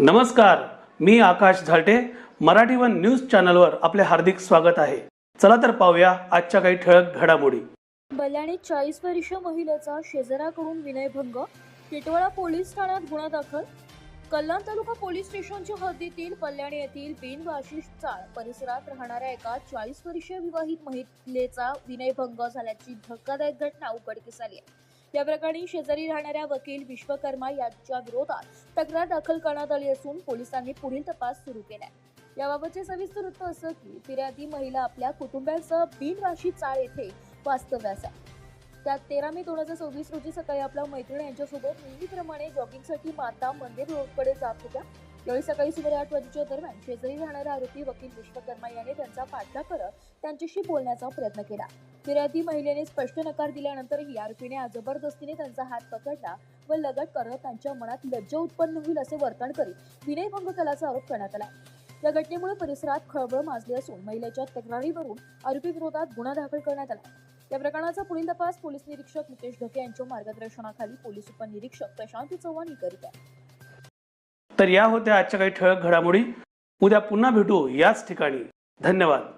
नमस्कार, मी आकाश झालटे. Marathi one news चॅनलवर आपले हार्दिक स्वागत आहे. चला तर पाहूया आजच्या काही ठळक घडामोडी. बल्याणीत 40 वर्षीय महिलेचा शेजाऱ्याकडून विनयभंग, टिटवाळा पोलीस ठाण्यात गुन्हा दाखल. कल्याण तालुका पोलीस स्टेशनच्या हद्दीतील बल्याणी येथील बिनवाशी चाळ परिसरात राहणाऱ्या एका 40 वर्षीय विवाहित महिलेचा विनयभंग झाल्याची धक्कादायक घटना उघडकीस आली आहे. या प्रकरणी शेजारी राहणाऱ्या वकील विश्वकर्मा यांच्या विरोधात तक्रार दाखल करण्यात आली असून पोलिसांनी पुढील तपास सुरू केलाय. याबाबतचे सविस्तर वृत्त असं की फिर्यादी महिला आपल्या कुटुंबियांसह बिनवाशी चाळ येथे वास्तव्यास आहे. त्यात 13 मे 2024 रोजी सकाळी आपल्या मैत्रीण यांच्यासोबत नेहमीप्रमाणे जॉगिंगसाठी माता मंदिर रोडकडे जात होत्या. यावेळी सकाळी सुमारे 8 वाजेच्या दरम्यान शेजारी राहणारा आरोपी वकील विश्वकर्मा याने त्यांचा पाठलाग करत त्यांच्याशी बोलण्याचा प्रयत्न केला. फिर्यादी महिलेने स्पष्ट नकार दिल्यानंतरही आरोपीने जबरदस्तीने त्यांचा हात पकडला व लगट करत त्यांच्या मनात लज्जा उत्पन्न होईल असे वर्तन करीत विनयभंग केल्याचा आरोप करण्यात आला. या घटनेमुळे परिसरात खळबळ माजली असून महिलेच्या तक्रारीवरून आरोपी विरोधात गुन्हा दाखल करण्यात आला. या प्रकरणाचा पुढील तपास पोलीस निरीक्षक नितेश ढके यांच्या मार्गदर्शनाखाली पोलीस उपनिरीक्षक प्रशांत चव्हाण करीत आहेत. तर या होत्या आजच्या काही ठळक घडामोडी. उद्या पुन्हा भेटू याच ठिकाणी. धन्यवाद.